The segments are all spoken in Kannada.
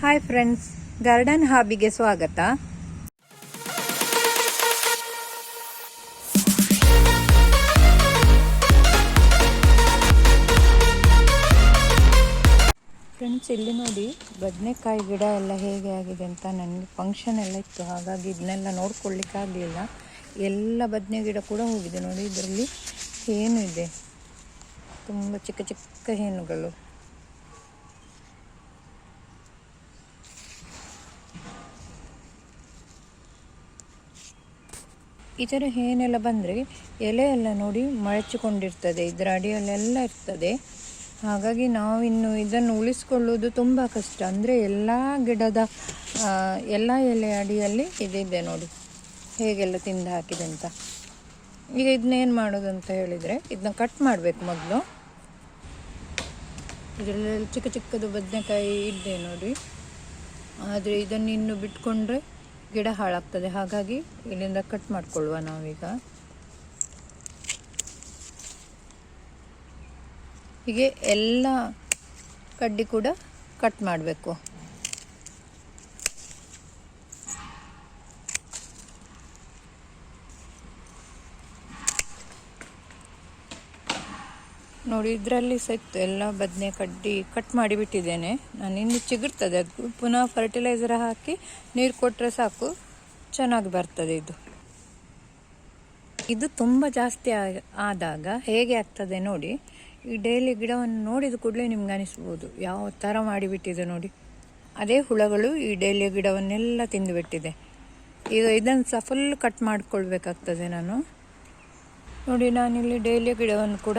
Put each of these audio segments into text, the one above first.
ಹಾಯ್ ಫ್ರೆಂಡ್ಸ್, ಗಾರ್ಡನ್ ಹಾಬಿಗೆ ಸ್ವಾಗತ. ಫ್ರೆಂಡ್ಸ್, ಇಲ್ಲಿ ನೋಡಿ ಬದನೆಕಾಯಿ ಗಿಡ ಎಲ್ಲ ಹೇಗೆ ಆಗಿದೆ ಅಂತ. ನನಗೆ ಫಂಕ್ಷನ್ ಎಲ್ಲ ಇತ್ತು, ಹಾಗಾಗಿ ಇದನ್ನೆಲ್ಲ ನೋಡ್ಕೊಳ್ಳಿಕ್ಕೆ ಆಗಲಿಲ್ಲ. ಎಲ್ಲ ಬದನೆ ಗಿಡ ಕೂಡ ಹೋಗಿದೆ ನೋಡಿ. ಇದರಲ್ಲಿ ಹೇನು ಇದೆ, ತುಂಬ ಚಿಕ್ಕ ಚಿಕ್ಕ ಹೇನುಗಳು. ಈ ಥರ ಹೇನೆಲ್ಲ ಬಂದರೆ ಎಲೆ ಎಲ್ಲ ನೋಡಿ ಮಳಚಿಕೊಂಡಿರ್ತದೆ, ಇದರ ಅಡಿಯಲ್ಲೆಲ್ಲ ಇರ್ತದೆ. ಹಾಗಾಗಿ ನಾವಿನ್ನು ಇದನ್ನು ಉಳಿಸ್ಕೊಳ್ಳೋದು ತುಂಬ ಕಷ್ಟ. ಅಂದರೆ ಎಲ್ಲ ಗಿಡದ ಎಲ್ಲ ಎಲೆ ಅಡಿಯಲ್ಲಿ ಇದಿದೆ ನೋಡಿ, ಹೇಗೆಲ್ಲ ತಿಂದು ಹಾಕಿದೆ ಅಂತ. ಈಗ ಇದನ್ನೇನು ಮಾಡೋದು ಅಂತ ಹೇಳಿದರೆ, ಇದನ್ನ ಕಟ್ ಮಾಡಬೇಕು ಮೊದಲು. ಇದರಲ್ಲಿ ಚಿಕ್ಕ ಚಿಕ್ಕದು ಬದನೆಕಾಯಿ ಇದೆ ನೋಡಿ, ಆದರೆ ಇದನ್ನು ಇನ್ನು ಬಿಟ್ಕೊಂಡ್ರೆ ಗಿಡ ಹಾಳಾಗ್ತದೆ. ಹಾಗಾಗಿ ಇಲ್ಲಿಂದ ಕಟ್ ಮಾಡಿಕೊಳ್ಳುವ ನಾವೀಗ. ಹೀಗೆ ಎಲ್ಲ ಕಡ್ಡಿ ಕೂಡ ಕಟ್ ಮಾಡಬೇಕು. ನೋಡಿ, ಇದರಲ್ಲಿ ಸಹ ಇತ್ತು ಎಲ್ಲ ಬದನೆ ಕಡ್ಡಿ ಕಟ್ ಮಾಡಿಬಿಟ್ಟಿದ್ದೇನೆ ನಾನು. ಇನ್ನು ಚಿಗುರ್ತದೆ, ಅದು ಪುನಃ ಫರ್ಟಿಲೈಸರ್ ಹಾಕಿ ನೀರು ಕೊಟ್ಟರೆ ಸಾಕು, ಚೆನ್ನಾಗಿ ಬರ್ತದೆ. ಇದು ತುಂಬ ಜಾಸ್ತಿ ಆದಾಗ ಹೇಗೆ ಆಗ್ತದೆ ನೋಡಿ. ಈ ಡೈಲಿ ಗಿಡವನ್ನು ನೋಡಿದ ಕೂಡಲೇ ನಿಮ್ಗೆ ಅನಿಸ್ಬೋದು ಯಾವ ಥರ ಮಾಡಿಬಿಟ್ಟಿದೆ ನೋಡಿ. ಅದೇ ಹುಳಗಳು ಈ ಡೈಲಿ ಗಿಡವನ್ನೆಲ್ಲ ತಿಂದುಬಿಟ್ಟಿದೆ. ಈಗ ಇದನ್ನು ಸಹ ಫುಲ್ ಕಟ್ ಮಾಡಿಕೊಳ್ಬೇಕಾಗ್ತದೆ ನಾನು. ನೋಡಿ, ನಾನಿಲ್ಲಿ ಡೈಲಿ ಗಿಡವನ್ನು ಕೂಡ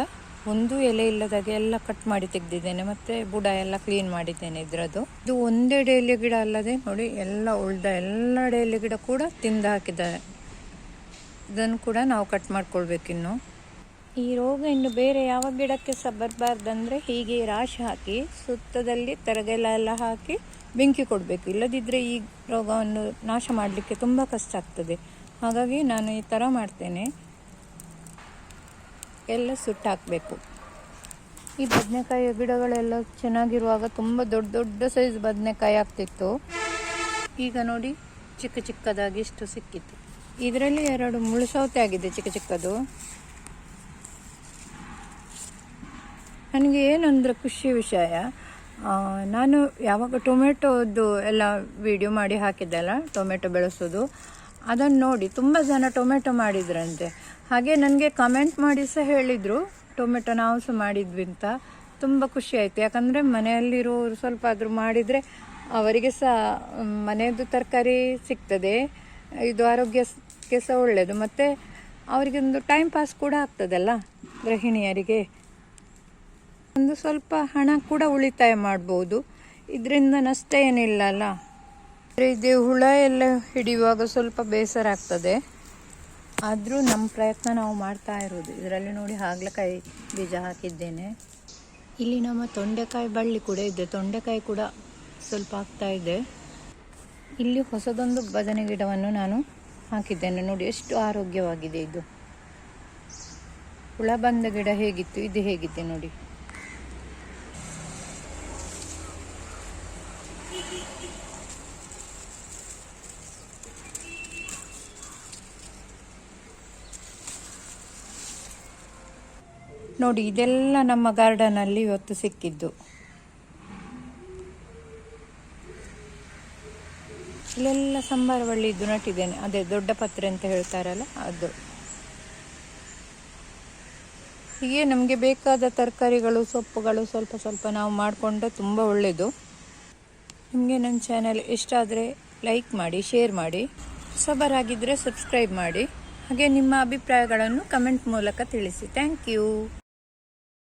ಒಂದು ಎಲೆ ಇಲ್ಲದಾಗೆ ಎಲ್ಲ ಕಟ್ ಮಾಡಿ ತೆಗೆದಿದ್ದೇನೆ, ಮತ್ತು ಬುಡ ಎಲ್ಲ ಕ್ಲೀನ್ ಮಾಡಿದ್ದೇನೆ ಇದರದ್ದು. ಇದು ಒಂದೇ ಡೈಲಿ ಗಿಡ ಅಲ್ಲದೆ ನೋಡಿ, ಎಲ್ಲ ಉಳ್ದ ಎಲ್ಲ ಡೈಲಿ ಗಿಡ ಕೂಡ ತಿಂದು ಹಾಕಿದ್ದಾರೆ. ಇದನ್ನು ಕೂಡ ನಾವು ಕಟ್ ಮಾಡ್ಕೊಳ್ಬೇಕಿನ್ನು. ಈ ರೋಗ ಇನ್ನು ಬೇರೆ ಯಾವ ಗಿಡಕ್ಕೆ ಸಹ ಬರಬಾರ್ದಂದರೆ ಹೀಗೆ ರಾಶಿ ಹಾಕಿ ಸುತ್ತದಲ್ಲಿ ತರಗೆಲ್ಲ ಎಲ್ಲ ಹಾಕಿ ಬೆಂಕಿ ಕೊಡಬೇಕು. ಇಲ್ಲದಿದ್ದರೆ ಈ ರೋಗವನ್ನು ನಾಶ ಮಾಡಲಿಕ್ಕೆ ತುಂಬ ಕಷ್ಟ ಆಗ್ತದೆ. ಹಾಗಾಗಿ ನಾನು ಈ ಥರ ಮಾಡ್ತೇನೆ, ಎಲ್ಲ ಸುಟ್ಟು ಹಾಕಬೇಕು. ಈ ಬದನೆಕಾಯಿಯ ಗಿಡಗಳೆಲ್ಲ ಚೆನ್ನಾಗಿರುವಾಗ ತುಂಬ ದೊಡ್ಡ ದೊಡ್ಡ ಸೈಜ್ ಬದನೆಕಾಯಿ ಆಗ್ತಿತ್ತು. ಈಗ ನೋಡಿ, ಚಿಕ್ಕ ಚಿಕ್ಕದಾಗಿ ಇಷ್ಟು ಸಿಕ್ಕಿತ್ತು. ಇದರಲ್ಲಿ 2 ಮುಳ್ಳು ಸೌತೆ ಆಗಿದೆ, ಚಿಕ್ಕ ಚಿಕ್ಕದು. ನನಗೆ ಏನಂದರೆ ಖುಷಿ ವಿಷಯ, ನಾನು ಯಾವಾಗ ಟೊಮೆಟೊದ್ದು ಎಲ್ಲ ವಿಡಿಯೋ ಮಾಡಿ ಹಾಕಿದ್ದೆಲ್ಲ, ಟೊಮೆಟೊ ಬೆಳೆಸೋದು, ಅದನ್ನು ನೋಡಿ ತುಂಬ ಜನ ಟೊಮೆಟೊ ಮಾಡಿದ್ರಂತೆ. ಹಾಗೆ ನನಗೆ ಕಮೆಂಟ್ ಮಾಡಿ ಸಹ ಹೇಳಿದರು, ಟೊಮೆಟೊ ನಾವು ಸಹ ಮಾಡಿದ್ವಿ ಅಂತ. ತುಂಬ ಖುಷಿ ಆಯಿತು. ಯಾಕಂದರೆ ಮನೆಯಲ್ಲಿರೋರು ಸ್ವಲ್ಪ ಆದರೂ ಮಾಡಿದರೆ ಅವರಿಗೆ ಸಹ ಮನೆಯದ್ದು ತರಕಾರಿ ಸಿಗ್ತದೆ, ಇದು ಆರೋಗ್ಯಕ್ಕೆ ಸಹ ಒಳ್ಳೆಯದು, ಮತ್ತು ಅವರಿಗೊಂದು ಟೈಮ್ ಪಾಸ್ ಕೂಡ ಆಗ್ತದಲ್ಲ ಗೃಹಿಣಿಯರಿಗೆ. ಒಂದು ಸ್ವಲ್ಪ ಹಣ ಕೂಡ ಉಳಿತಾಯ ಮಾಡ್ಬೋದು, ಇದರಿಂದ ನಷ್ಟ ಏನಿಲ್ಲ ಅಲ್ಲ. ಇದು ಹುಳ ಎಲ್ಲ ಹಿಡಿಯುವಾಗ ಸ್ವಲ್ಪ ಬೇಸರ ಆಗ್ತದೆ, ಆದರೂ ನಮ್ಮ ಪ್ರಯತ್ನ ನಾವು ಮಾಡ್ತಾ ಇರೋದು. ಇದರಲ್ಲಿ ನೋಡಿ, ಹಾಗಲಕಾಯಿ ಬೀಜ ಹಾಕಿದ್ದೇನೆ. ಇಲ್ಲಿ ನಮ್ಮ ತೊಂಡೆಕಾಯಿ ಬಳ್ಳಿ ಕೂಡ ಇದೆ, ತೊಂಡೆಕಾಯಿ ಕೂಡ ಸ್ವಲ್ಪ ಆಗ್ತಾ ಇದೆ. ಇಲ್ಲಿ ಹೊಸದೊಂದು ಬದನೆ ಗಿಡವನ್ನು ನಾನು ಹಾಕಿದ್ದೇನೆ ನೋಡಿ, ಎಷ್ಟು ಆರೋಗ್ಯವಾಗಿದೆ ಇದು. ಹುಳ ಬಂದ ಗಿಡ ಹೇಗಿತ್ತು, ಇದು ಹೇಗಿದೆ ನೋಡಿ. ನೋಡಿ, ಇದೆಲ್ಲ ನಮ್ಮ ಗಾರ್ಡನಲ್ಲಿ ಇವತ್ತು ಸಿಕ್ಕಿದ್ದು. ಇಲ್ಲೆಲ್ಲ ಸಂಬಾರ ಬಳ್ಳಿ ಇದ್ದು ನಟ್ಟಿದ್ದೇನೆ, ಅದೇ ದೊಡ್ಡ ಪತ್ರೆ ಅಂತ ಹೇಳ್ತಾರಲ್ಲ ಅದು. ಹೀಗೆ ನಮಗೆ ಬೇಕಾದ ತರಕಾರಿಗಳು, ಸೊಪ್ಪುಗಳು ಸ್ವಲ್ಪ ಸ್ವಲ್ಪ ನಾವು ಮಾಡಿಕೊಂಡ್ರೆ ತುಂಬ ಒಳ್ಳೆಯದು. ನಿಮಗೆ ನನ್ನ ಚಾನಲ್ ಇಷ್ಟ ಆದರೆ ಲೈಕ್ ಮಾಡಿ, ಶೇರ್ ಮಾಡಿ, ಹೊಸಬರಾಗಿದ್ದರೆ ಸಬ್ಸ್ಕ್ರೈಬ್ ಮಾಡಿ. ಹಾಗೆ ನಿಮ್ಮ ಅಭಿಪ್ರಾಯಗಳನ್ನು ಕಮೆಂಟ್ ಮೂಲಕ ತಿಳಿಸಿ. Thank you.